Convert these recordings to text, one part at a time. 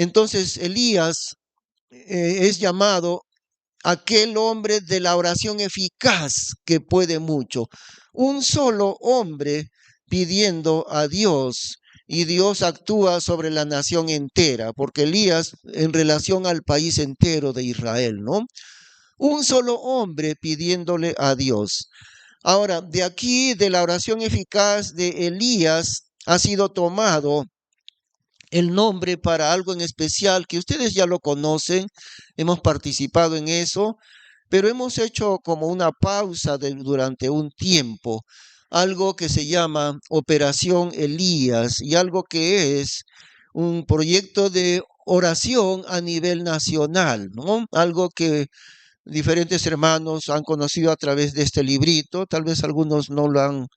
Entonces Elías es llamado aquel hombre de la oración eficaz que puede mucho. Un solo hombre pidiendo a Dios y Dios actúa sobre la nación entera, porque Elías en relación al país entero de Israel, ¿no? Un solo hombre pidiéndole a Dios. Ahora, de aquí, de la oración eficaz de Elías, ha sido tomado el nombre para algo en especial que ustedes ya lo conocen, hemos participado en eso, pero hemos hecho como una pausa durante un tiempo, algo que se llama Operación Elías y algo que es un proyecto de oración a nivel nacional, ¿no? Algo que diferentes hermanos han conocido a través de este librito, tal vez algunos no lo han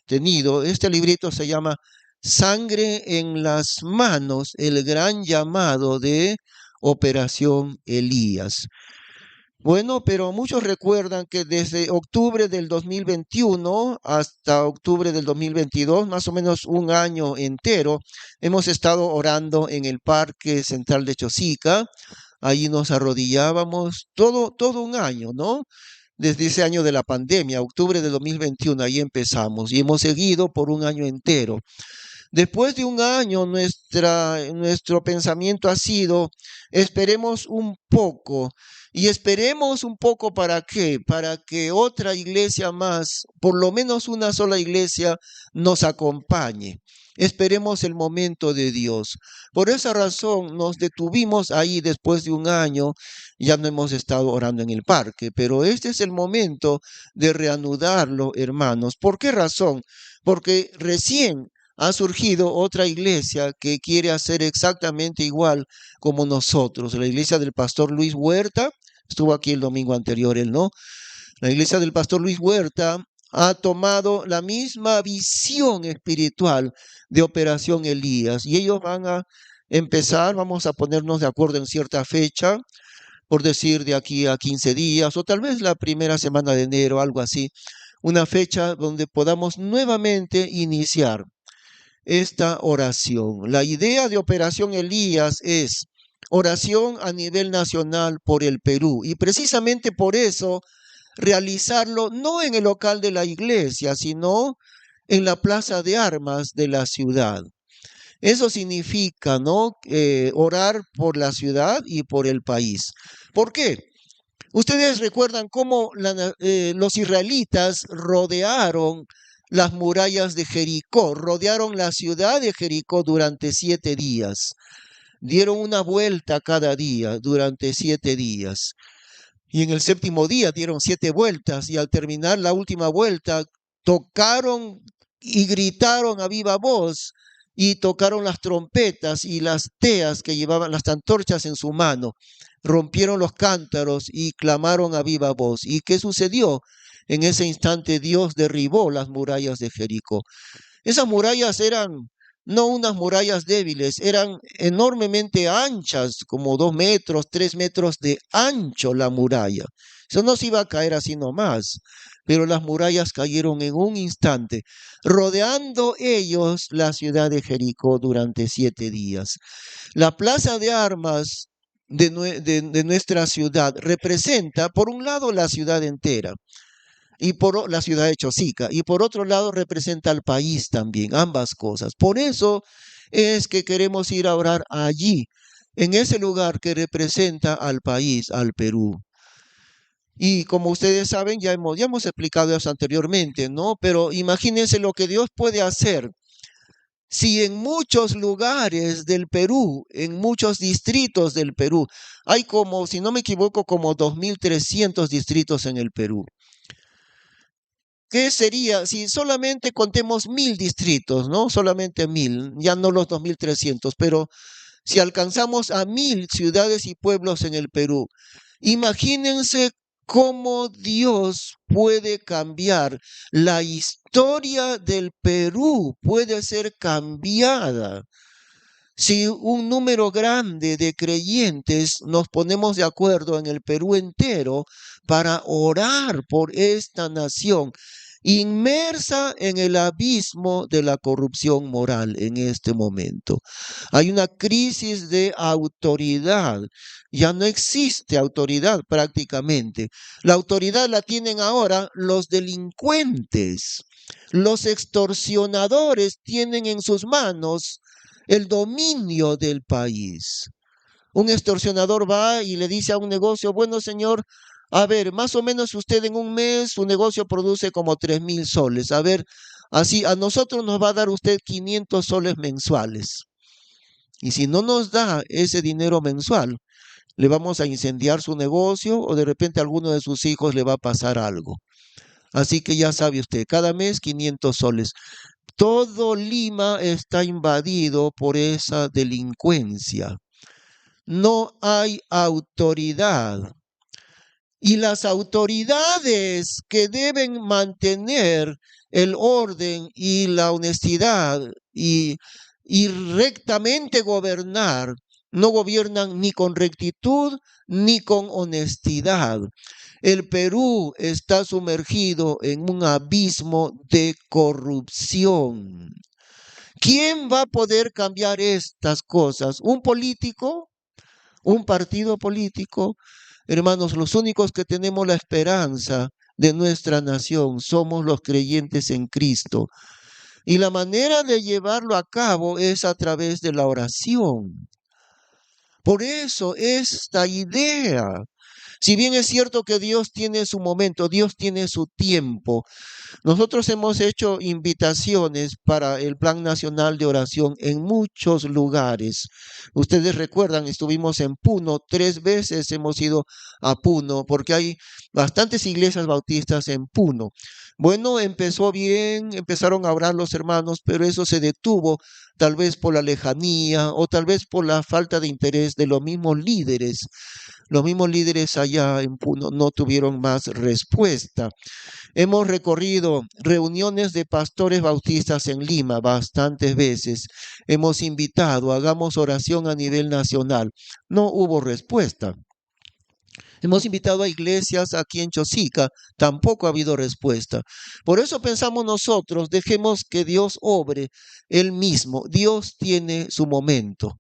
tenido. Este librito se llama Sangre en las manos, el gran llamado de Operación Elías. Bueno, pero muchos recuerdan que desde octubre del 2021 hasta octubre del 2022, más o menos un año entero, hemos estado orando en el Parque Central de Chosica. Allí nos arrodillábamos todo un año, ¿no? Desde ese año de la pandemia, octubre de 2021, ahí empezamos y hemos seguido por un año entero. Después de un año, nuestro pensamiento ha sido, esperemos un poco. ¿Y esperemos un poco para qué? Para que otra iglesia más, por lo menos una sola iglesia, nos acompañe. Esperemos el momento de Dios. Por esa razón nos detuvimos ahí después de un año. Ya no hemos estado orando en el parque, pero este es el momento de reanudarlo, hermanos. ¿Por qué razón? Porque recién ha surgido otra iglesia que quiere hacer exactamente igual como nosotros. La iglesia del pastor Luis Huerta, estuvo aquí el domingo anterior, él no. La iglesia del pastor Luis Huerta ha tomado la misma visión espiritual de Operación Elías y ellos van a empezar, vamos a ponernos de acuerdo en cierta fecha, por decir de aquí a 15 días o tal vez la primera semana de enero, algo así, una fecha donde podamos nuevamente iniciar esta oración. La idea de Operación Elías es oración a nivel nacional por el Perú y precisamente por eso realizarlo no en el local de la iglesia, sino en la plaza de armas de la ciudad. Eso significa, ¿no? Orar por la ciudad y por el país. ¿Por qué? Ustedes recuerdan cómo los israelitas rodearon las murallas de Jericó, rodearon la ciudad de Jericó durante 7 días. Dieron una vuelta cada día durante 7 días. Y en el séptimo día dieron 7 vueltas y al terminar la última vuelta tocaron y gritaron a viva voz y tocaron las trompetas y las teas que llevaban las antorchas en su mano. Rompieron los cántaros y clamaron a viva voz. ¿Y qué sucedió? En ese instante Dios derribó las murallas de Jericó. Esas murallas eran no unas murallas débiles, eran enormemente anchas, como 2 metros, 3 metros de ancho la muralla. Eso no se iba a caer así nomás, pero las murallas cayeron en un instante, rodeando ellos la ciudad de Jericó durante 7 días. La plaza de armas de nuestra ciudad representa, por un lado, la ciudad entera y por la ciudad de Chosica, y por otro lado representa al país también, ambas cosas. Por eso es que queremos ir a orar allí, en ese lugar que representa al país, al Perú. Y como ustedes saben, ya hemos explicado eso anteriormente, ¿no? Pero imagínense lo que Dios puede hacer si en muchos lugares del Perú, en muchos distritos del Perú, hay como, si no me equivoco, como 2.300 distritos en el Perú. ¿Qué sería si solamente contemos 1.000 distritos, ¿no? Solamente 1.000, ya no los 2.300, pero si alcanzamos a 1.000 ciudades y pueblos en el Perú, imagínense cómo Dios puede cambiar. La historia del Perú puede ser cambiada. Si un número grande de creyentes nos ponemos de acuerdo en el Perú entero para orar por esta nación, inmersa en el abismo de la corrupción moral en este momento. Hay una crisis de autoridad. Ya no existe autoridad prácticamente. La autoridad la tienen ahora los delincuentes. Los extorsionadores tienen en sus manos el dominio del país. Un extorsionador va y le dice a un negocio, bueno, señor, a ver, más o menos usted en un mes, su negocio produce como 3,000 soles. A ver, así a nosotros nos va a dar usted 500 soles mensuales. Y si no nos da ese dinero mensual, le vamos a incendiar su negocio o de repente a alguno de sus hijos le va a pasar algo. Así que ya sabe usted, cada mes 500 soles. Todo Lima está invadido por esa delincuencia. No hay autoridad. Y las autoridades que deben mantener el orden y la honestidad y rectamente gobernar, no gobiernan ni con rectitud ni con honestidad. El Perú está sumergido en un abismo de corrupción. ¿Quién va a poder cambiar estas cosas? ¿Un político? ¿Un partido político? Hermanos, los únicos que tenemos la esperanza de nuestra nación somos los creyentes en Cristo. Y la manera de llevarlo a cabo es a través de la oración. Por eso esta idea, si bien es cierto que Dios tiene su momento, Dios tiene su tiempo, nosotros hemos hecho invitaciones para el Plan Nacional de Oración en muchos lugares. Ustedes recuerdan, estuvimos en Puno, 3 veces hemos ido a Puno, porque hay bastantes iglesias bautistas en Puno. Bueno, empezó bien, empezaron a orar los hermanos, pero eso se detuvo tal vez por la lejanía o tal vez por la falta de interés de los mismos líderes. Los mismos líderes allá en Puno no tuvieron más respuesta. Hemos recorrido reuniones de pastores bautistas en Lima bastantes veces. Hemos invitado, hagamos oración a nivel nacional. No hubo respuesta. Hemos invitado a iglesias aquí en Chosica, tampoco ha habido respuesta. Por eso pensamos nosotros, dejemos que Dios obre Él mismo. Dios tiene su momento.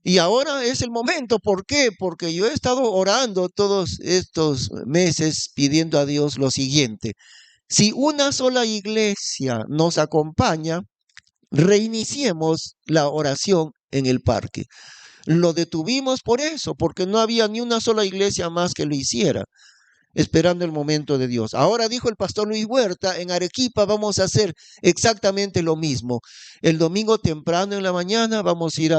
Y ahora es el momento. ¿Por qué? Porque yo he estado orando todos estos meses pidiendo a Dios lo siguiente. Si una sola iglesia nos acompaña, reiniciemos la oración en el parque. Lo detuvimos por eso, porque no había ni una sola iglesia más que lo hiciera, esperando el momento de Dios. Ahora dijo el pastor Luis Huerta, en Arequipa vamos a hacer exactamente lo mismo. El domingo temprano en la mañana vamos a ir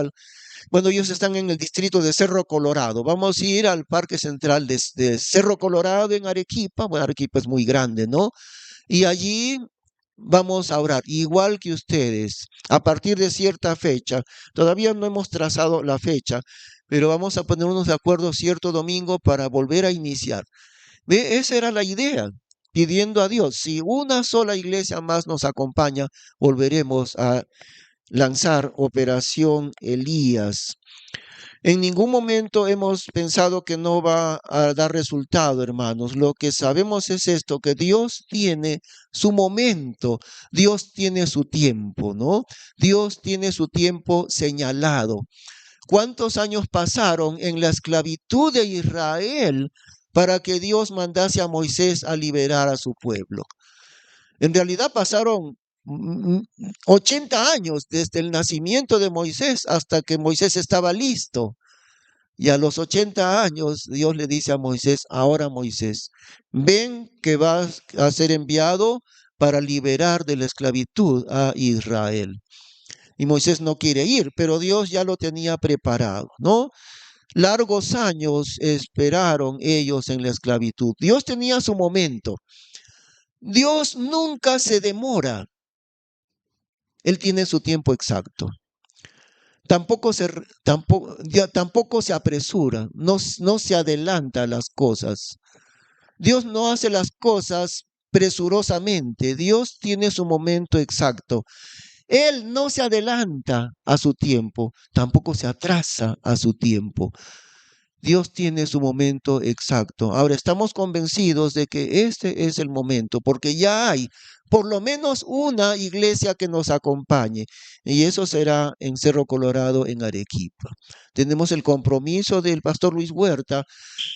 bueno, ellos están en el distrito de Cerro Colorado. Vamos a ir al Parque Central de Cerro Colorado en Arequipa. Bueno, Arequipa es muy grande, ¿no? Y allí vamos a orar, igual que ustedes, a partir de cierta fecha. Todavía no hemos trazado la fecha, pero vamos a ponernos de acuerdo cierto domingo para volver a iniciar. ¿Ve? Esa era la idea, pidiendo a Dios. Si una sola iglesia más nos acompaña, volveremos a lanzar Operación Elías. En ningún momento hemos pensado que no va a dar resultado, hermanos. Lo que sabemos es esto, que Dios tiene su momento, Dios tiene su tiempo, ¿no? Dios tiene su tiempo señalado. ¿Cuántos años pasaron en la esclavitud de Israel para que Dios mandase a Moisés a liberar a su pueblo? En realidad pasaron 80 años desde el nacimiento de Moisés hasta que Moisés estaba listo. Y a los 80 años Dios le dice a Moisés, ahora Moisés, ven que vas a ser enviado para liberar de la esclavitud a Israel. Y Moisés no quiere ir, pero Dios ya lo tenía preparado, ¿no? Largos años esperaron ellos en la esclavitud. Dios tenía su momento. Dios nunca se demora. Él tiene su tiempo exacto. Tampoco se apresura, no se adelanta a las cosas. Dios no hace las cosas presurosamente. Dios tiene su momento exacto. Él no se adelanta a su tiempo, tampoco se atrasa a su tiempo. Dios tiene su momento exacto. Ahora, estamos convencidos de que este es el momento, porque ya hay por lo menos una iglesia que nos acompañe, y eso será en Cerro Colorado, en Arequipa. Tenemos el compromiso del pastor Luis Huerta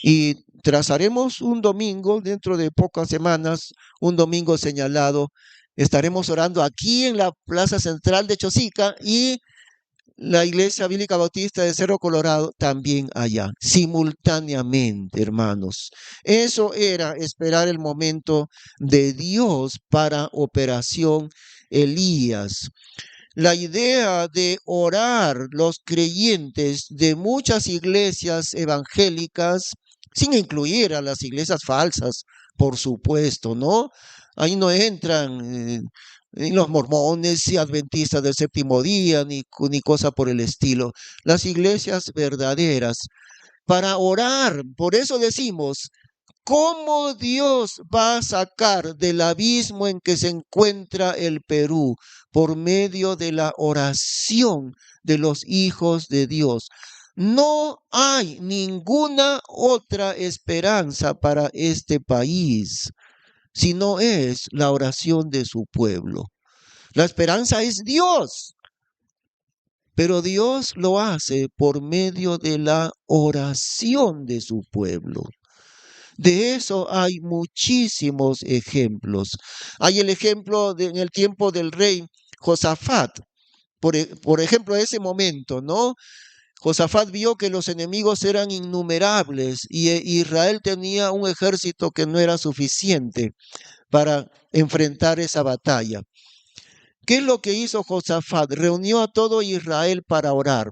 y trazaremos un domingo, dentro de pocas semanas, un domingo señalado. Estaremos orando aquí en la Plaza Central de Chosica y la Iglesia Bíblica Bautista de Cerro Colorado también allá, simultáneamente, hermanos. Eso era esperar el momento de Dios para Operación Elías. La idea de orar los creyentes de muchas iglesias evangélicas, sin incluir a las iglesias falsas, por supuesto, ¿no? Ahí no entran ni los mormones y adventistas del séptimo día, ni cosa por el estilo. Las iglesias verdaderas, para orar, por eso decimos, ¿cómo Dios va a sacar del abismo en que se encuentra el Perú? Por medio de la oración de los hijos de Dios. No hay ninguna otra esperanza para este país, sino es la oración de su pueblo. La esperanza es Dios, pero Dios lo hace por medio de la oración de su pueblo. De eso hay muchísimos ejemplos. Hay el ejemplo en el tiempo del rey Josafat. Por ejemplo, ese momento, ¿no? Josafat vio que los enemigos eran innumerables y Israel tenía un ejército que no era suficiente para enfrentar esa batalla. ¿Qué es lo que hizo Josafat? Reunió a todo Israel para orar.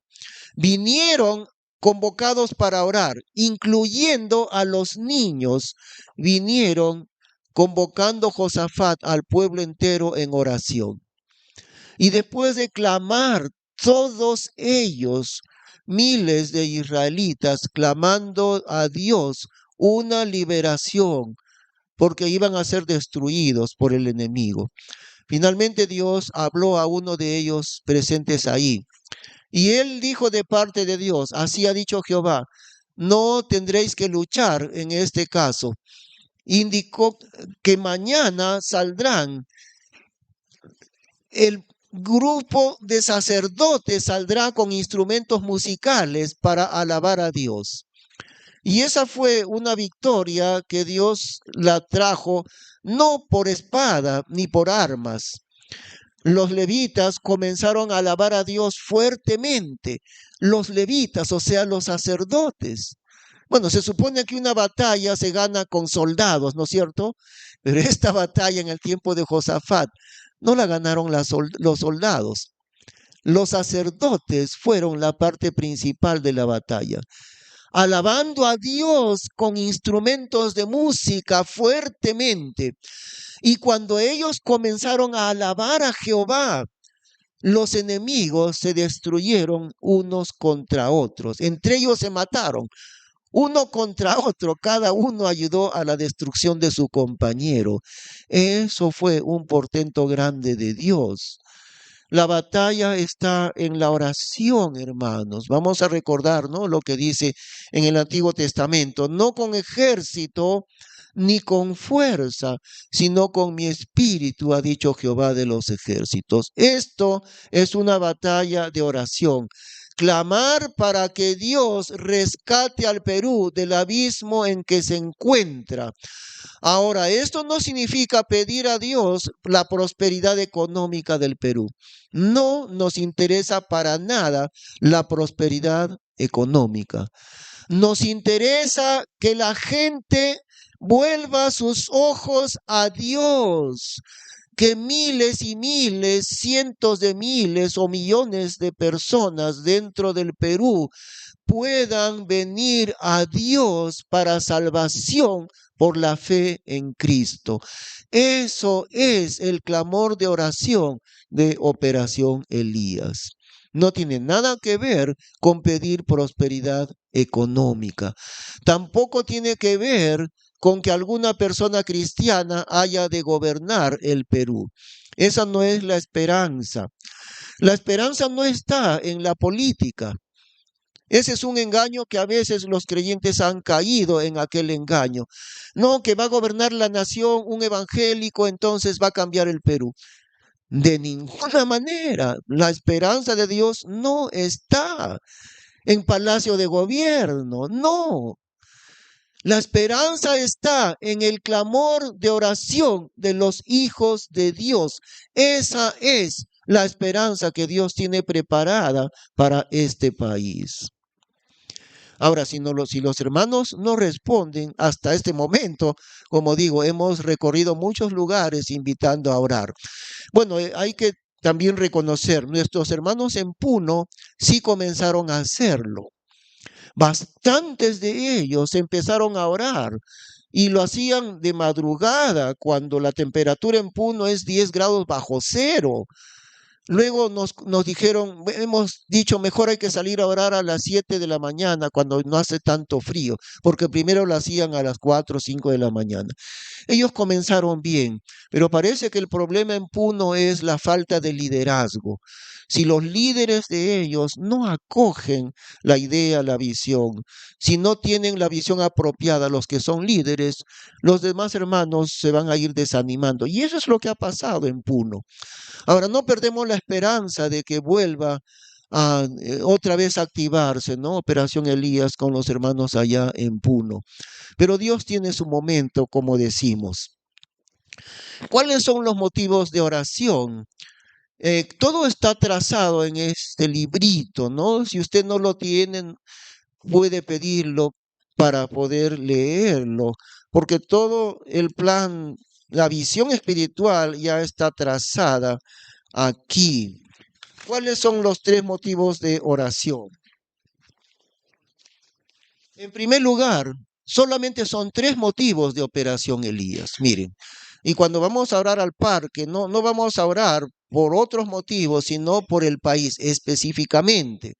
Vinieron convocados para orar, incluyendo a los niños. Vinieron convocando Josafat al pueblo entero en oración. Y después de clamar todos ellos, miles de israelitas clamando a Dios una liberación, porque iban a ser destruidos por el enemigo. Finalmente Dios habló a uno de ellos presentes ahí. Y él dijo de parte de Dios, así ha dicho Jehová, no tendréis que luchar en este caso. Indicó que mañana saldrán, el grupo de sacerdotes saldrá con instrumentos musicales para alabar a Dios. Y esa fue una victoria que Dios la trajo no por espada ni por armas. Los levitas comenzaron a alabar a Dios fuertemente. Los levitas, o sea, los sacerdotes. Bueno, se supone que una batalla se gana con soldados, ¿no es cierto? Pero esta batalla en el tiempo de Josafat no la ganaron los soldados. Los sacerdotes fueron la parte principal de la batalla, alabando a Dios con instrumentos de música fuertemente. Y cuando ellos comenzaron a alabar a Jehová, los enemigos se destruyeron unos contra otros. Entre ellos se mataron, uno contra otro. Cada uno ayudó a la destrucción de su compañero. Eso fue un portento grande de Dios. La batalla está en la oración, hermanos. Vamos a recordar, ¿no?, lo que dice en el Antiguo Testamento. No con ejército ni con fuerza, sino con mi espíritu, ha dicho Jehová de los ejércitos. Esto es una batalla de oración. Clamar para que Dios rescate al Perú del abismo en que se encuentra. Ahora, esto no significa pedir a Dios la prosperidad económica del Perú. No nos interesa para nada la prosperidad económica. Nos interesa que la gente vuelva sus ojos a Dios, que miles y miles, cientos de miles o millones de personas dentro del Perú puedan venir a Dios para salvación por la fe en Cristo. Eso es el clamor de oración de Operación Elías. No tiene nada que ver con pedir prosperidad económica. Tampoco tiene que ver con que alguna persona cristiana haya de gobernar el Perú. Esa no es la esperanza. La esperanza no está en la política. Ese es un engaño que a veces los creyentes han caído en aquel engaño. No, que va a gobernar la nación un evangélico, entonces va a cambiar el Perú. De ninguna manera. La esperanza de Dios no está en Palacio de Gobierno, no. La esperanza está en el clamor de oración de los hijos de Dios. Esa es la esperanza que Dios tiene preparada para este país. Ahora, si los hermanos no responden hasta este momento, como digo, hemos recorrido muchos lugares invitando a orar. Bueno, hay que también reconocer, nuestros hermanos en Puno sí comenzaron a hacerlo. Bastantes de ellos empezaron a orar y lo hacían de madrugada cuando la temperatura en Puno es 10 grados bajo cero. Luego nos dijeron, hemos dicho, mejor hay que salir a orar a las 7 de la mañana cuando no hace tanto frío, porque primero lo hacían a las 4 o 5 de la mañana. Ellos comenzaron bien, pero parece que el problema en Puno es la falta de liderazgo. Si los líderes de ellos no acogen la idea, la visión, si no tienen la visión apropiada los que son líderes, los demás hermanos se van a ir desanimando. Y eso es lo que ha pasado en Puno. Ahora, no perdemos la esperanza de que vuelva a otra vez a activarse, ¿no? Operación Elías con los hermanos allá en Puno. Pero Dios tiene su momento, como decimos. ¿Cuáles son los motivos de oración? Todo está trazado en este librito, ¿no? Si usted no lo tiene, puede pedirlo para poder leerlo, porque todo el plan, la visión espiritual ya está trazada aquí. ¿Cuáles son los 3 motivos de oración? En primer lugar, solamente son 3 motivos de Operación Elías. Miren, y cuando vamos a orar al parque, no vamos a orar por otros motivos, sino por el país específicamente.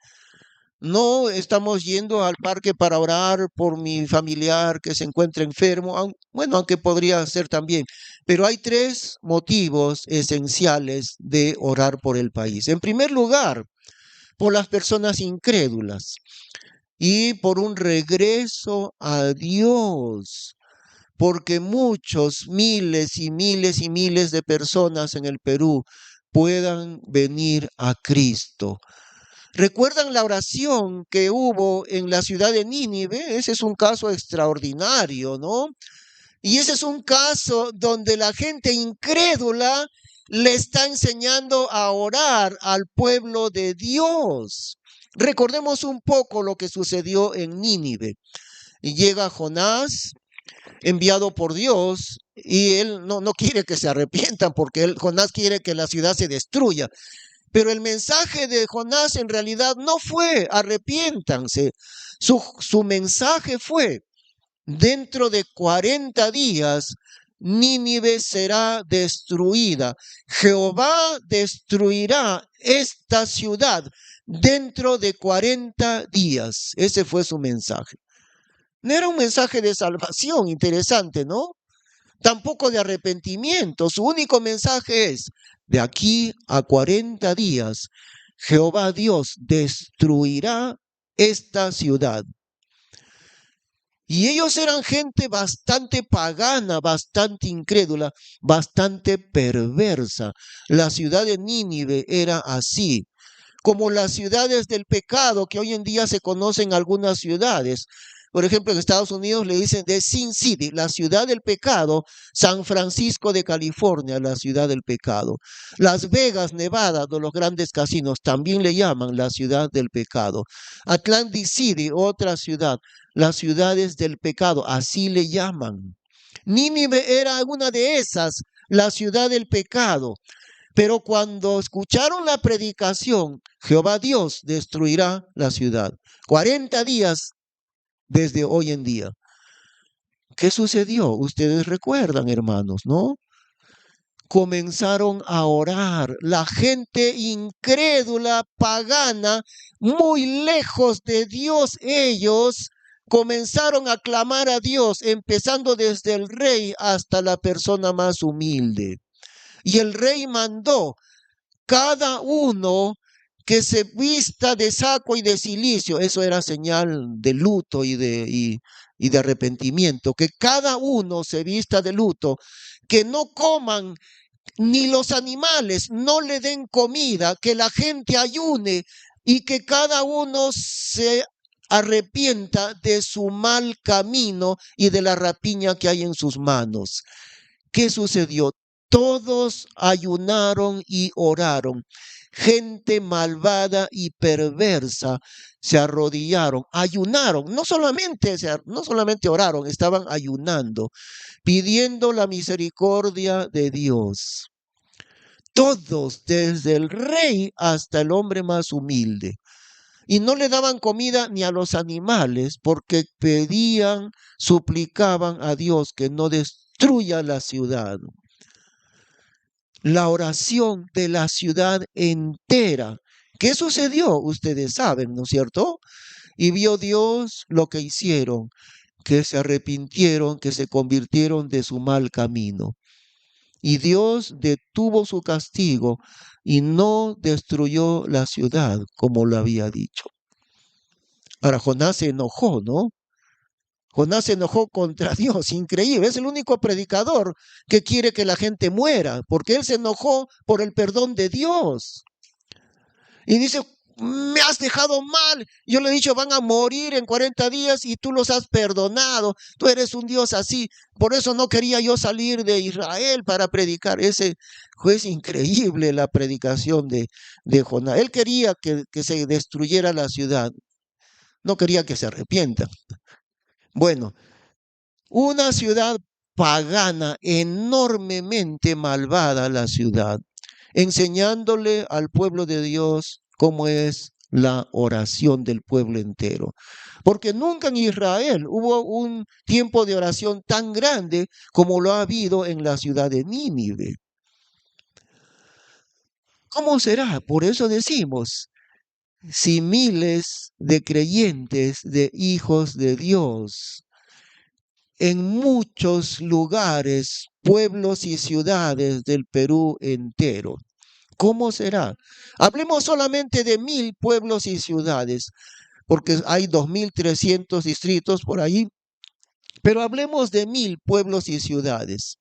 No estamos yendo al parque para orar por mi familiar que se encuentra enfermo, bueno, aunque podría ser también, pero hay 3 motivos esenciales de orar por el país. En primer lugar, por las personas incrédulas y por un regreso a Dios, porque muchos, miles y miles y miles de personas en el Perú puedan venir a Cristo. ¿Recuerdan la oración que hubo en la ciudad de Nínive? Ese es un caso extraordinario, ¿no? Y ese es un caso donde la gente incrédula le está enseñando a orar al pueblo de Dios. Recordemos un poco lo que sucedió en Nínive. Y llega Jonás, enviado por Dios, y él no quiere que se arrepientan porque Jonás quiere que la ciudad se destruya. Pero el mensaje de Jonás en realidad no fue arrepiéntanse. Su mensaje fue, dentro de 40 días, Nínive será destruida. Jehová destruirá esta ciudad dentro de 40 días. Ese fue su mensaje. No era un mensaje de salvación, interesante, ¿no? Tampoco de arrepentimiento. Su único mensaje es, de aquí a 40 días, Jehová Dios destruirá esta ciudad. Y ellos eran gente bastante pagana, bastante incrédula, bastante perversa. La ciudad de Nínive era así, como las ciudades del pecado que hoy en día se conocen algunas ciudades. Por ejemplo, en Estados Unidos le dicen de Sin City, la ciudad del pecado, San Francisco de California, la ciudad del pecado. Las Vegas, Nevada, de los grandes casinos, también le llaman la ciudad del pecado. Atlantic City, otra ciudad, las ciudades del pecado, así le llaman. Nínive era una de esas, la ciudad del pecado. Pero cuando escucharon la predicación, Jehová Dios destruirá la ciudad. 40 días desde hoy en día. ¿Qué sucedió? Ustedes recuerdan, hermanos, ¿no? Comenzaron a orar. La gente incrédula, pagana, muy lejos de Dios, ellos comenzaron a clamar a Dios, empezando desde el rey hasta la persona más humilde. Y el rey mandó cada uno que se vista de saco y de cilicio. Eso era señal de luto y de arrepentimiento. Que cada uno se vista de luto, que no coman ni los animales, no le den comida, que la gente ayune y que cada uno se arrepienta de su mal camino y de la rapiña que hay en sus manos. ¿Qué sucedió? Todos ayunaron y oraron. Gente malvada y perversa se arrodillaron, ayunaron, no solamente oraron, estaban ayunando, pidiendo la misericordia de Dios. Todos, desde el rey hasta el hombre más humilde. Y no le daban comida ni a los animales porque pedían, suplicaban a Dios que no destruya la ciudad. La oración de la ciudad entera. ¿Qué sucedió? Ustedes saben, ¿no es cierto? Y vio Dios lo que hicieron, que se arrepintieron, que se convirtieron de su mal camino. Y Dios detuvo su castigo y no destruyó la ciudad como lo había dicho. Ahora Jonás se enojó, ¿no? Jonás se enojó contra Dios, increíble. Es el único predicador que quiere que la gente muera, porque él se enojó por el perdón de Dios. Y dice, me has dejado mal. Yo le he dicho, van a morir en 40 días y tú los has perdonado. Tú eres un Dios así. Por eso no quería yo salir de Israel para predicar. Ese fue increíble la predicación de Jonás. Él quería que se destruyera la ciudad. No quería que se arrepientan. Bueno, una ciudad pagana, enormemente malvada la ciudad, enseñándole al pueblo de Dios cómo es la oración del pueblo entero. Porque nunca en Israel hubo un tiempo de oración tan grande como lo ha habido en la ciudad de Nínive. ¿Cómo será? Por eso decimos, si miles de creyentes, de hijos de Dios, en muchos lugares, pueblos y ciudades del Perú entero. ¿Cómo será? Hablemos solamente de 1000 pueblos y ciudades, porque hay 2300 distritos por ahí, pero hablemos de 1000 pueblos y ciudades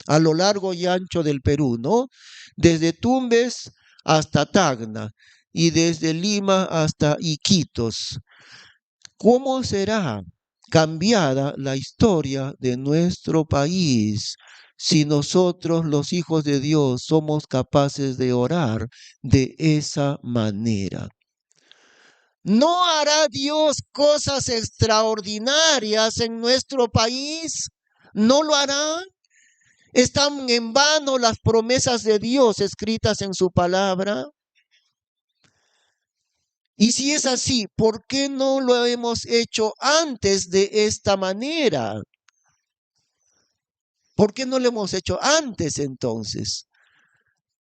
a lo largo y ancho del Perú, ¿no? Desde Tumbes hasta Tacna y desde Lima hasta Iquitos. ¿Cómo será cambiada la historia de nuestro país si nosotros, los hijos de Dios, somos capaces de orar de esa manera? ¿No hará Dios cosas extraordinarias en nuestro país? ¿No lo hará? ¿Están en vano las promesas de Dios escritas en su palabra? Y si es así, ¿por qué no lo hemos hecho antes de esta manera? ¿Por qué no lo hemos hecho antes entonces?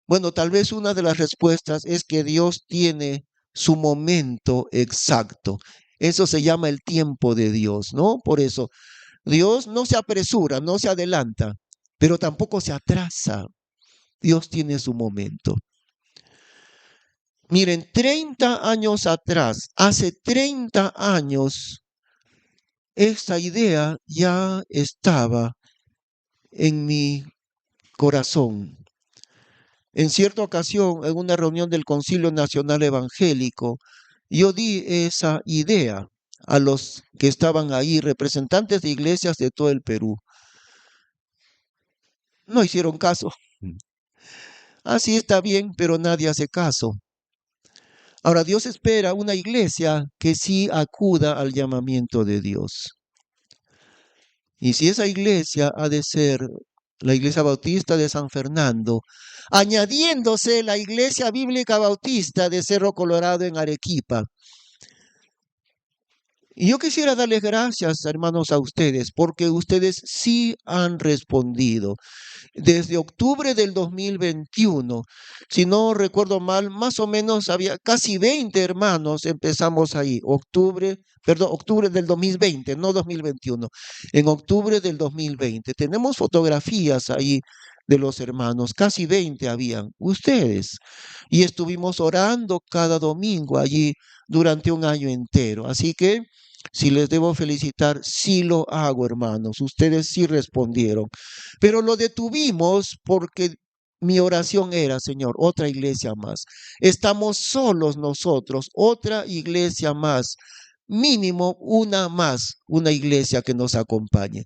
Bueno, tal vez una de las respuestas es que Dios tiene su momento exacto. Eso se llama el tiempo de Dios, ¿no? Por eso, Dios no se apresura, no se adelanta, pero tampoco se atrasa. Dios tiene su momento. Miren, 30 años atrás, hace 30 años, esta idea ya estaba en mi corazón. En cierta ocasión, en una reunión del Concilio Nacional Evangélico, yo di esa idea a los que estaban ahí, representantes de iglesias de todo el Perú. No hicieron caso. Así está bien, pero nadie hace caso. Ahora, Dios espera una iglesia que sí acuda al llamamiento de Dios. Y si esa iglesia ha de ser la Iglesia Bautista de San Fernando, añadiéndose la Iglesia Bíblica Bautista de Cerro Colorado en Arequipa. Y yo quisiera darles gracias, hermanos, a ustedes, porque ustedes sí han respondido. Desde octubre del 2021, si no recuerdo mal, más o menos había casi 20 hermanos, empezamos ahí, octubre del 2020, no 2021, en octubre del 2020. Tenemos fotografías ahí de los hermanos, casi 20 habían, ustedes. Y estuvimos orando cada domingo allí durante un año entero. Así que si les debo felicitar, sí lo hago, hermanos. Ustedes sí respondieron. Pero lo detuvimos porque mi oración era, Señor, otra iglesia más. Estamos solos nosotros, otra iglesia más. Mínimo una más, una iglesia que nos acompañe.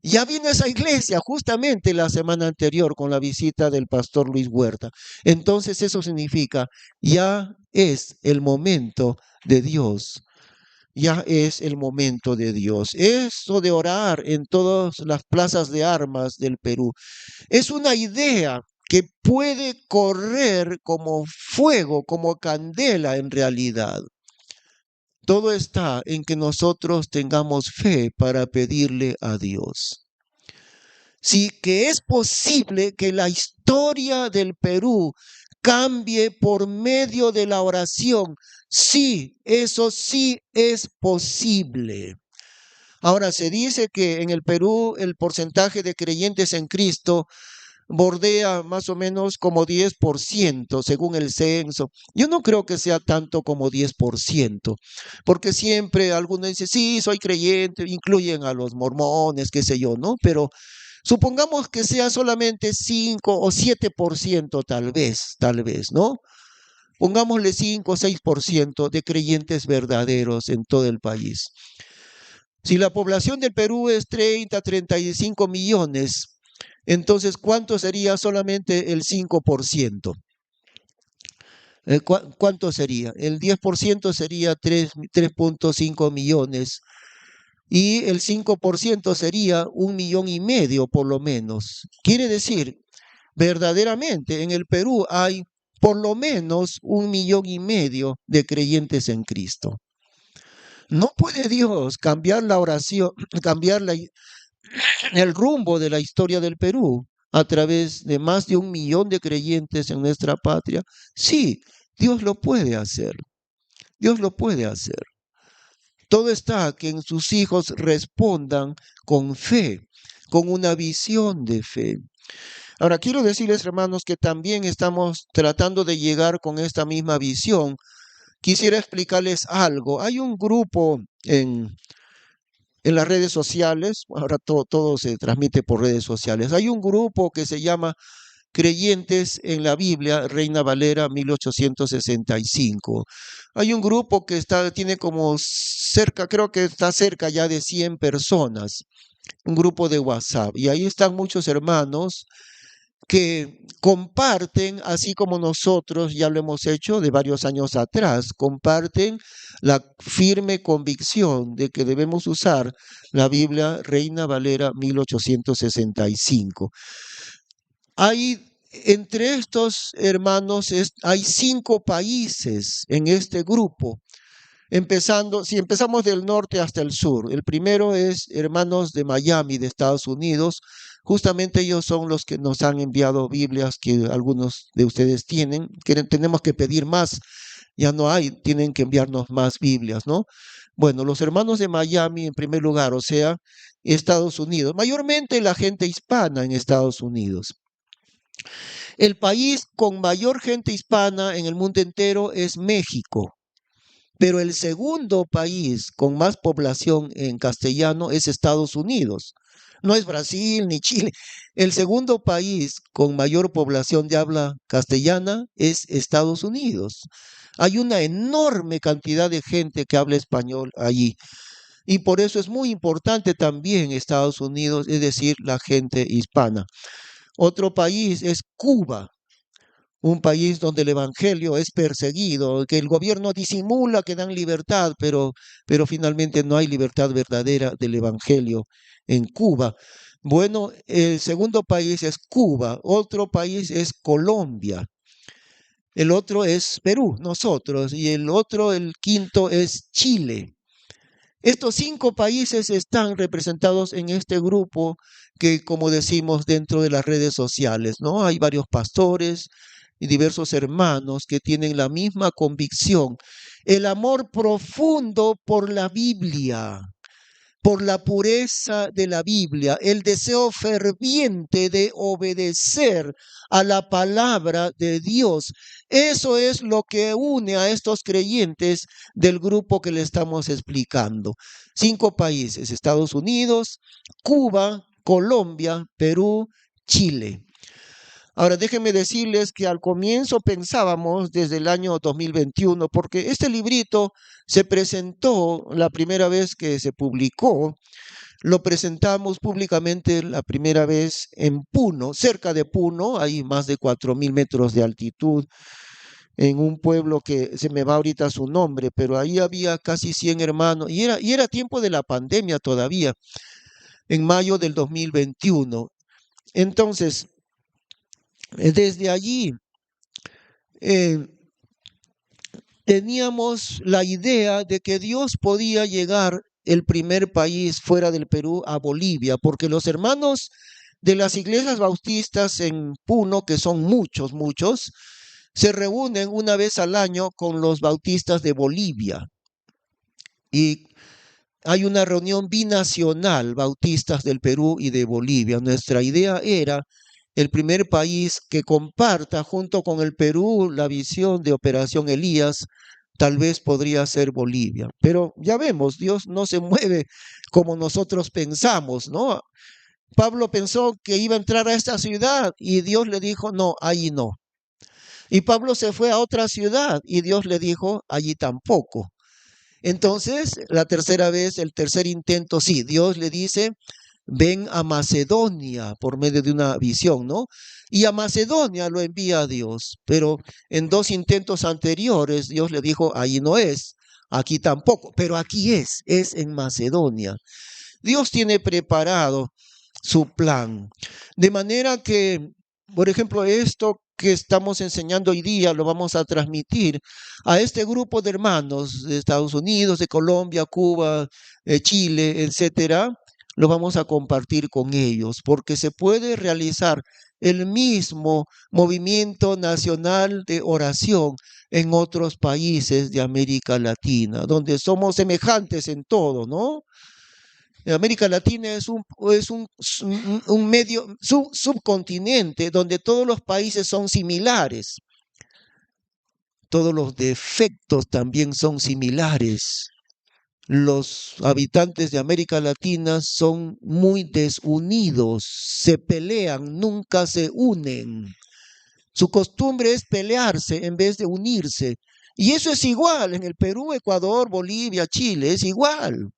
Ya vino esa iglesia justamente la semana anterior con la visita del pastor Luis Huerta. Entonces eso significa, ya es el momento de Dios. Ya es el momento de Dios. Eso de orar en todas las plazas de armas del Perú es una idea que puede correr como fuego, como candela en realidad. Todo está en que nosotros tengamos fe para pedirle a Dios. Sí, que es posible que la historia del Perú cambie por medio de la oración. Sí, eso sí es posible. Ahora, se dice que en el Perú el porcentaje de creyentes en Cristo bordea más o menos como 10% según el censo. Yo no creo que sea tanto como 10%, porque siempre algunos dicen, sí, soy creyente, incluyen a los mormones, qué sé yo, ¿no? Pero supongamos que sea solamente 5 o 7% tal vez, ¿no? Pongámosle 5 o 6% de creyentes verdaderos en todo el país. Si la población del Perú es 35 millones, entonces, ¿cuánto sería solamente el 5%? ¿Cuánto sería? El 10% sería 3.5 millones y el 5% sería 1,5 millones por lo menos. Quiere decir, verdaderamente en el Perú hay por lo menos 1,5 millones de creyentes en Cristo. No puede Dios cambiar la oración, cambiar el rumbo de la historia del Perú a través de más de 1 millón de creyentes en nuestra patria. Sí, Dios lo puede hacer. Dios lo puede hacer. Todo está que en sus hijos respondan con fe, con una visión de fe. Ahora, quiero decirles, hermanos, que también estamos tratando de llegar con esta misma visión. Quisiera explicarles algo. Hay un grupo en las redes sociales, ahora todo se transmite por redes sociales. Hay un grupo que se llama Creyentes en la Biblia, Reina Valera 1865. Hay un grupo que tiene como cerca, creo que está cerca ya de 100 personas, un grupo de WhatsApp. Y ahí están muchos hermanos que comparten, así como nosotros ya lo hemos hecho de varios años atrás, comparten la firme convicción de que debemos usar la Biblia Reina Valera 1865. Entre estos hermanos hay 5 países en este grupo. Si empezamos del norte hasta el sur, el primero es hermanos de Miami, de Estados Unidos. Justamente ellos son los que nos han enviado Biblias que algunos de ustedes tienen. Tenemos que pedir más, ya no hay, tienen que enviarnos más Biblias, ¿no? Bueno, los hermanos de Miami en primer lugar, o sea, Estados Unidos, mayormente la gente hispana en Estados Unidos. El país con mayor gente hispana en el mundo entero es México. Pero el segundo país con más población en castellano es Estados Unidos. No es Brasil ni Chile. El segundo país con mayor población de habla castellana es Estados Unidos. Hay una enorme cantidad de gente que habla español allí. Y por eso es muy importante también Estados Unidos, es decir, la gente hispana. Otro país es Cuba, un país donde el evangelio es perseguido, que el gobierno disimula que dan libertad, pero finalmente no hay libertad verdadera del evangelio en Cuba. Bueno, el segundo país es Cuba, otro país es Colombia, el otro es Perú, nosotros, y el quinto es Chile. Estos 5 países están representados en este grupo que, como decimos, dentro de las redes sociales, ¿no? Hay varios pastores y diversos hermanos que tienen la misma convicción, el amor profundo por la Biblia. por la pureza de la Biblia, el deseo ferviente de obedecer a la palabra de Dios. Eso es lo que une a estos creyentes del grupo que le estamos explicando. 5 países: Estados Unidos, Cuba, Colombia, Perú, Chile. Ahora, déjenme decirles que al comienzo pensábamos desde el año 2021, porque este librito se presentó la primera vez que se publicó, lo presentamos públicamente la primera vez en Puno, cerca de Puno, hay más de 4.000 metros de altitud, en un pueblo que se me va ahorita su nombre, pero ahí había casi 100 hermanos, y era tiempo de la pandemia todavía, en mayo del 2021. Entonces, desde allí eh, teníamos la idea de que Dios podía llegar el primer país fuera del Perú a Bolivia, porque los hermanos de las iglesias bautistas en Puno, que son muchos, muchos, se reúnen una vez al año con los bautistas de Bolivia. Y hay una reunión binacional, bautistas del Perú y de Bolivia. Nuestra idea era el primer país que comparta junto con el Perú la visión de Operación Elías. Tal vez podría ser Bolivia, pero ya vemos, Dios no se mueve como nosotros pensamos, ¿no? Pablo pensó que iba a entrar a esta ciudad y Dios le dijo, no, allí no. Y Pablo se fue a otra ciudad y Dios le dijo, allí tampoco. Entonces, la tercera vez, el tercer intento, sí, Dios le dice, ven a Macedonia por medio de una visión, ¿no? Y a Macedonia lo envía a Dios, pero en 2 intentos anteriores Dios le dijo, ahí no es, aquí tampoco, pero aquí es en Macedonia. Dios tiene preparado su plan, de manera que, por ejemplo, esto que estamos enseñando hoy día lo vamos a transmitir a este grupo de hermanos de Estados Unidos, de Colombia, Cuba, Chile, etcétera. Lo vamos a compartir con ellos, porque se puede realizar el mismo movimiento nacional de oración en otros países de América Latina, donde somos semejantes en todo, ¿no? América Latina es un medio subcontinente donde todos los países son similares, todos los defectos también son similares. Los habitantes de América Latina son muy desunidos, se pelean, nunca se unen. Su costumbre es pelearse en vez de unirse. Y eso es igual en el Perú, Ecuador, Bolivia, Chile, es igual.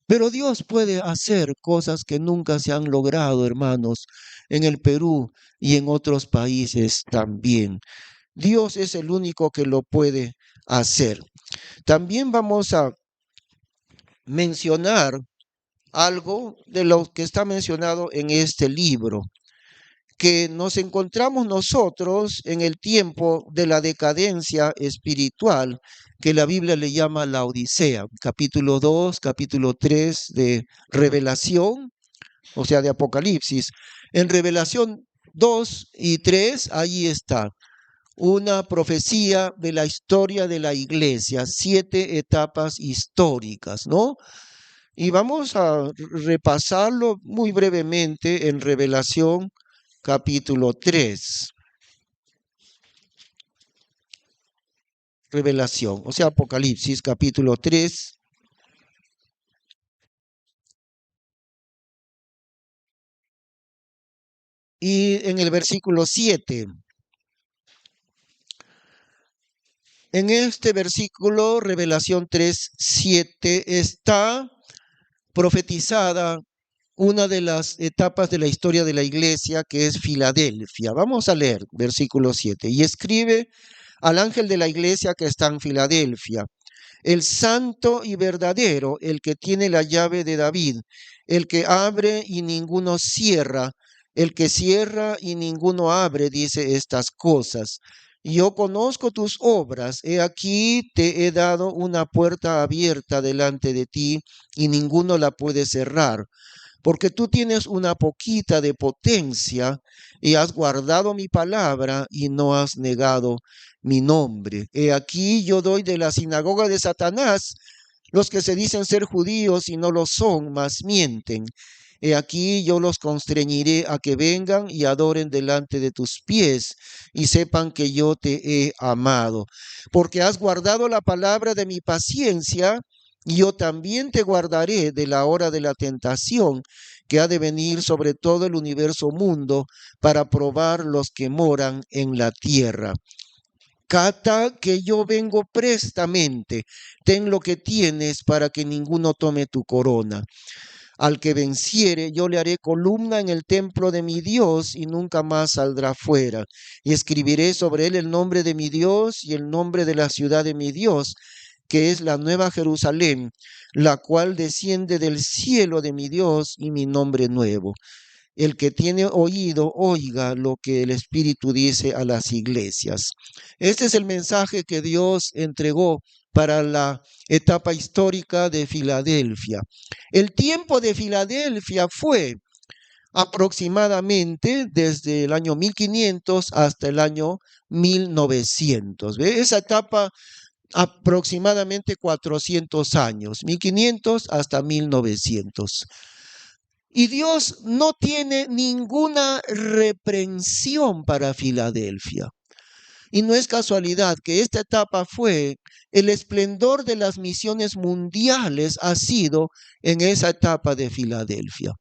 Pero Dios puede hacer cosas que nunca se han logrado, hermanos, en el Perú y en otros países también. Dios es el único que lo puede hacer. También vamos a mencionar algo de lo que está mencionado en este libro, que nos encontramos nosotros en el tiempo de la decadencia espiritual, que la Biblia le llama la Odisea, capítulo 2, capítulo 3 de Revelación, o sea, de Apocalipsis. En Revelación 2 y 3, ahí está una profecía de la historia de la iglesia, 7 etapas históricas, ¿no? Y vamos a repasarlo muy brevemente en Revelación capítulo 3. Revelación, o sea, Apocalipsis capítulo 3. Y en el versículo 7. En este versículo, Revelación 3, 7, está profetizada una de las etapas de la historia de la iglesia, que es Filadelfia. Vamos a leer versículo 7. Y escribe al ángel de la iglesia que está en Filadelfia: el santo y verdadero, el que tiene la llave de David, el que abre y ninguno cierra, el que cierra y ninguno abre, dice estas cosas. Yo conozco tus obras, he aquí te he dado una puerta abierta delante de ti y ninguno la puede cerrar, porque tú tienes una poquita de potencia y has guardado mi palabra y no has negado mi nombre. He aquí yo doy de la sinagoga de Satanás Los que se dicen ser judíos y no lo son, mas mienten. He aquí yo los constreñiré a que vengan y adoren delante de tus pies y sepan que yo te he amado. Porque has guardado la palabra de mi paciencia, y yo también te guardaré de la hora de la tentación que ha de venir sobre todo el universo mundo para probar los que moran en la tierra. Cata que yo vengo prestamente, ten lo que tienes para que ninguno tome tu corona. Al que venciere, yo le haré columna en el templo de mi Dios y nunca más saldrá fuera. Y escribiré sobre él el nombre de mi Dios y el nombre de la ciudad de mi Dios, que es la nueva Jerusalén, la cual desciende del cielo de mi Dios, y mi nombre nuevo. El que tiene oído, oiga lo que el Espíritu dice a las iglesias. Este es el mensaje que Dios entregó para la etapa histórica de Filadelfia. El tiempo de Filadelfia fue aproximadamente desde el año 1500 hasta el año 1900. ¿Ve? Esa etapa aproximadamente 400 años, 1500 hasta 1900. Y Dios no tiene ninguna reprensión para Filadelfia. Y no es casualidad que esta etapa fue el esplendor de las misiones mundiales, ha sido en esa etapa de Filadelfia.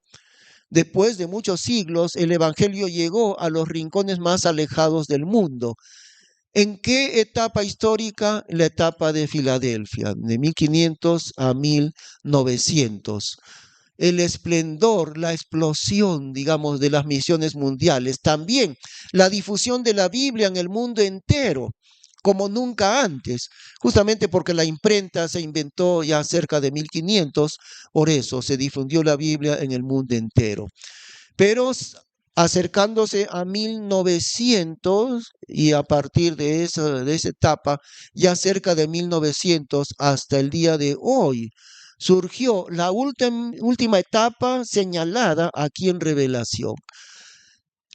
Después de muchos siglos, el Evangelio llegó a los rincones más alejados del mundo. ¿En qué etapa histórica? La etapa de Filadelfia, de 1500 a 1900. El esplendor, la explosión, digamos, de las misiones mundiales. También la difusión de la Biblia en el mundo entero, como nunca antes, justamente porque la imprenta se inventó ya cerca de 1500, por eso se difundió la Biblia en el mundo entero. Pero acercándose a 1900 y a partir de esa etapa, ya cerca de 1900 hasta el día de hoy, surgió la última etapa señalada aquí en Revelación.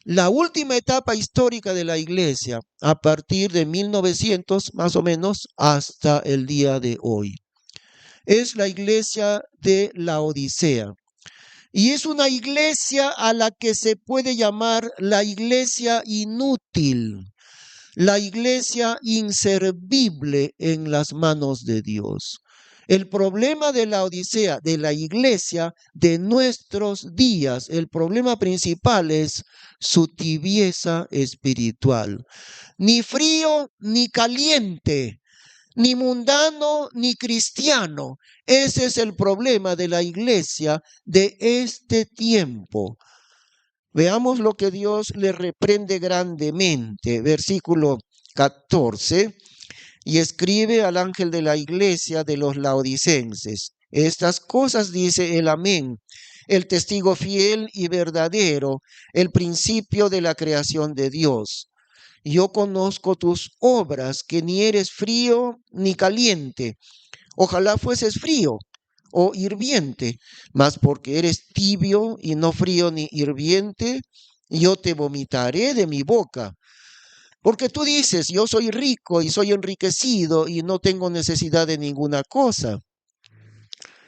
La última etapa histórica de la iglesia, a partir de 1900 más o menos hasta el día de hoy, es la iglesia de la Odisea. Y es una iglesia a la que se puede llamar la iglesia inútil, la iglesia inservible en las manos de Dios. El problema de la Odisea, de la iglesia de nuestros días, el problema principal es su tibieza espiritual. Ni frío ni caliente, ni mundano ni cristiano. Ese es el problema de la iglesia de este tiempo. Veamos lo que Dios le reprende grandemente. Versículo 14. Y escribe al ángel de la iglesia de los laodicenses. Estas cosas dice el Amén, el testigo fiel y verdadero, el principio de la creación de Dios. Yo conozco tus obras, que ni eres frío ni caliente. Ojalá fueses frío o hirviente, mas porque eres tibio y no frío ni hirviente, yo te vomitaré de mi boca. Porque tú dices, yo soy rico y soy enriquecido y no tengo necesidad de ninguna cosa.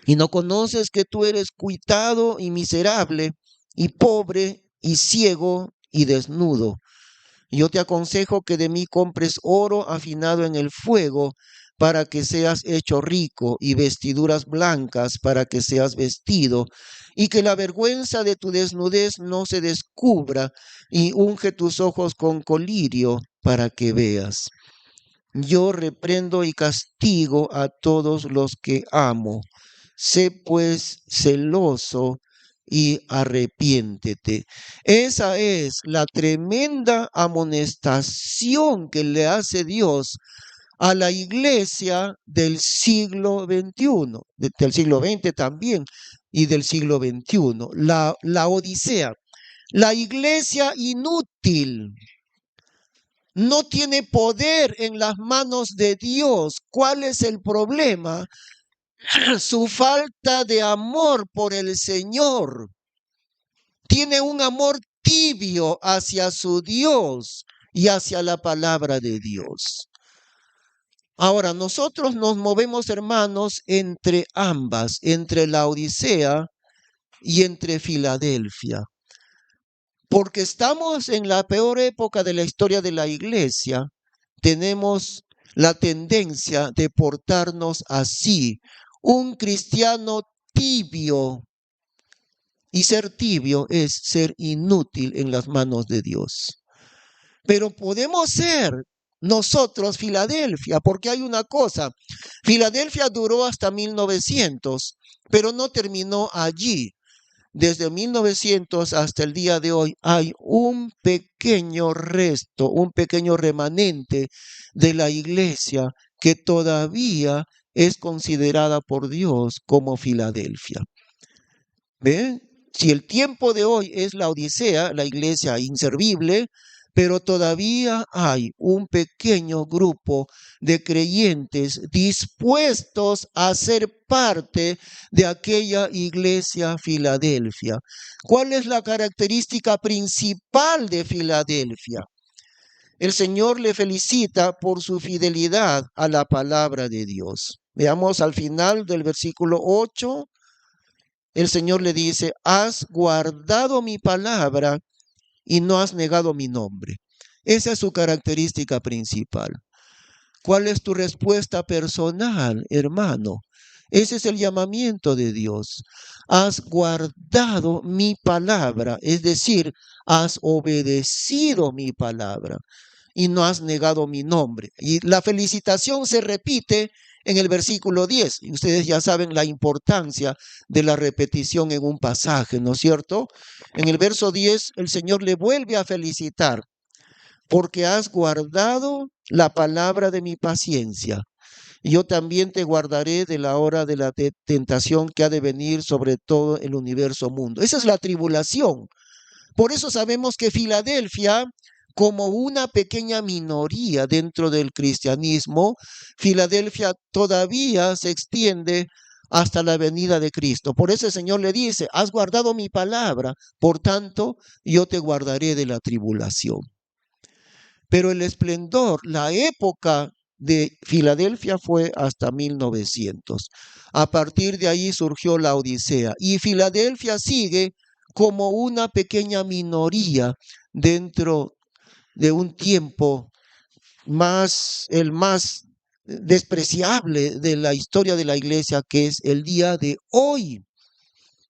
Y no conoces que tú eres cuitado y miserable y pobre y ciego y desnudo. Yo te aconsejo que de mí compres oro afinado en el fuego para que seas hecho rico, y vestiduras blancas para que seas vestido, y que la vergüenza de tu desnudez no se descubra, y unge tus ojos con colirio para que veas. Yo reprendo y castigo a todos los que amo. Sé pues celoso y arrepiéntete. Esa es la tremenda amonestación que le hace Dios a la iglesia del siglo XXI, del siglo XX también y del siglo XXI. La Odisea, la iglesia inútil, no tiene poder en las manos de Dios. ¿Cuál es el problema? Su falta de amor por el Señor. Tiene un amor tibio hacia su Dios y hacia la palabra de Dios. Ahora, nosotros nos movemos, hermanos, entre ambas, entre la Odisea y entre Filadelfia, porque estamos en la peor época de la historia de la iglesia. Tenemos la tendencia de portarnos así, un cristiano tibio, y ser tibio es ser inútil en las manos de Dios. Pero podemos ser nosotros Filadelfia, porque hay una cosa, Filadelfia duró hasta 1900, pero no terminó allí. Desde 1900 hasta el día de hoy hay un pequeño resto, un pequeño remanente de la iglesia que todavía es considerada por Dios como Filadelfia. ¿Ven? Si el tiempo de hoy es la Odisea, la iglesia inservible, pero todavía hay un pequeño grupo de creyentes dispuestos a ser parte de aquella iglesia Filadelfia. ¿Cuál es la característica principal de Filadelfia? El Señor le felicita por su fidelidad a la palabra de Dios. Veamos al final del versículo 8. El Señor le dice, has guardado mi palabra y no has negado mi nombre. Esa es su característica principal. ¿Cuál es tu respuesta personal, hermano? Ese es el llamamiento de Dios. Has guardado mi palabra, es decir, has obedecido mi palabra y no has negado mi nombre. Y la felicitación se repite en el versículo 10. Y ustedes ya saben la importancia de la repetición en un pasaje, ¿no es cierto? En el verso 10, el Señor le vuelve a felicitar porque has guardado la palabra de mi paciencia. Yo también te guardaré de la hora de la tentación que ha de venir sobre todo el universo mundo. Esa es la tribulación. Por eso sabemos que Filadelfia, como una pequeña minoría dentro del cristianismo, Filadelfia todavía se extiende hasta la venida de Cristo. Por eso el Señor le dice, has guardado mi palabra, por tanto, yo te guardaré de la tribulación. Pero el esplendor, la época de Filadelfia fue hasta 1900. A partir de ahí surgió la Odisea y Filadelfia sigue como una pequeña minoría dentro de un tiempo el más despreciable de la historia de la iglesia, que es el día de hoy.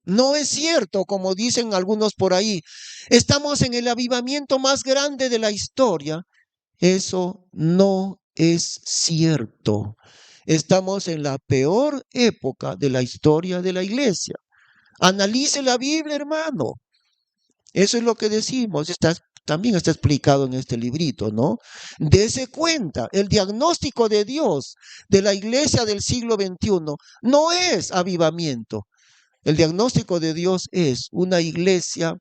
No es cierto, como dicen algunos por ahí. Estamos en el avivamiento más grande de la historia. Eso no es cierto. Estamos en la peor época de la historia de la iglesia. Analice la Biblia, hermano. Eso es lo que decimos. También está explicado en este librito, ¿no? Dese cuenta, el diagnóstico de Dios de la iglesia del siglo XXI no es avivamiento. El diagnóstico de Dios es una iglesia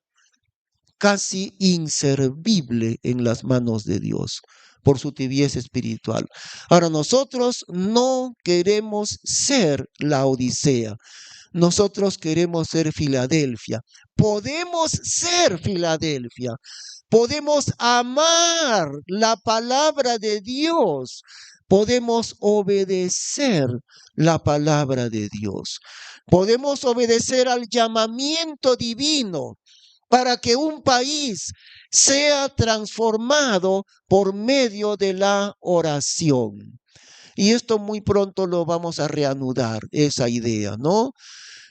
casi inservible en las manos de Dios por su tibieza espiritual. Ahora, nosotros no queremos ser la Odisea. Nosotros queremos ser Filadelfia. Podemos ser Filadelfia. Podemos amar la palabra de Dios. Podemos obedecer la palabra de Dios. Podemos obedecer al llamamiento divino para que un país sea transformado por medio de la oración. Y esto muy pronto lo vamos a reanudar, esa idea, ¿no?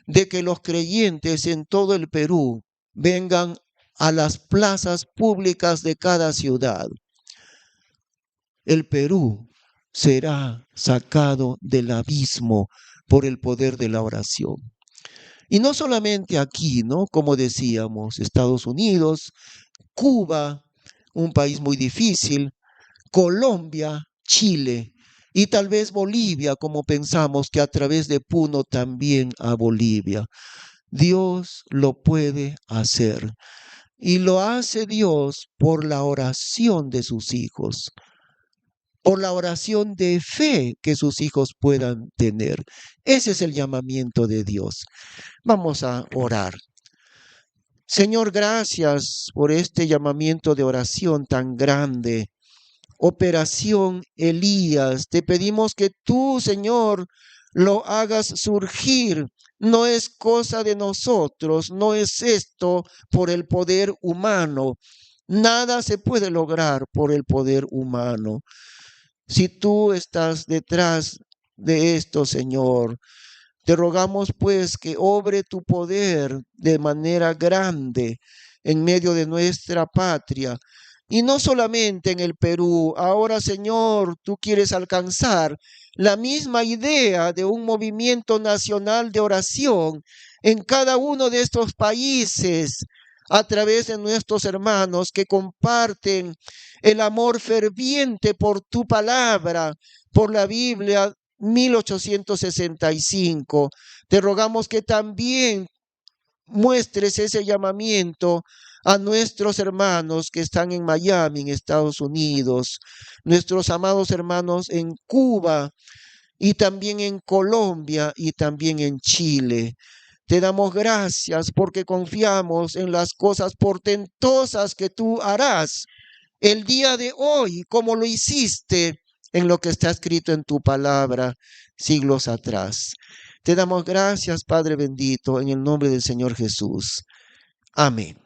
De que los creyentes en todo el Perú vengan a las plazas públicas de cada ciudad. El Perú será sacado del abismo por el poder de la oración. Y no solamente aquí, ¿no? Como decíamos, Estados Unidos, Cuba, un país muy difícil, Colombia, Chile y tal vez Bolivia, como pensamos que a través de Puno también a Bolivia. Dios lo puede hacer y lo hace Dios por la oración de sus hijos, por la oración de fe que sus hijos puedan tener. Ese es el llamamiento de Dios. Vamos a orar. Señor, gracias por este llamamiento de oración tan grande. Operación Elías. Te pedimos que tú, Señor, lo hagas surgir. No es cosa de nosotros, no es esto por el poder humano. Nada se puede lograr por el poder humano. Si tú estás detrás de esto, Señor, te rogamos pues que obre tu poder de manera grande en medio de nuestra patria. Y no solamente en el Perú. Ahora, Señor, tú quieres alcanzar la misma idea de un movimiento nacional de oración en cada uno de estos países a través de nuestros hermanos que comparten el amor ferviente por tu palabra, por la Biblia 1865. Te rogamos que también muestres ese llamamiento a nuestros hermanos que están en Miami, en Estados Unidos, nuestros amados hermanos en Cuba y también en Colombia y también en Chile. Te damos gracias porque confiamos en las cosas portentosas que tú harás el día de hoy, como lo hiciste en lo que está escrito en tu palabra siglos atrás. Te damos gracias, Padre bendito, en el nombre del Señor Jesús. Amén.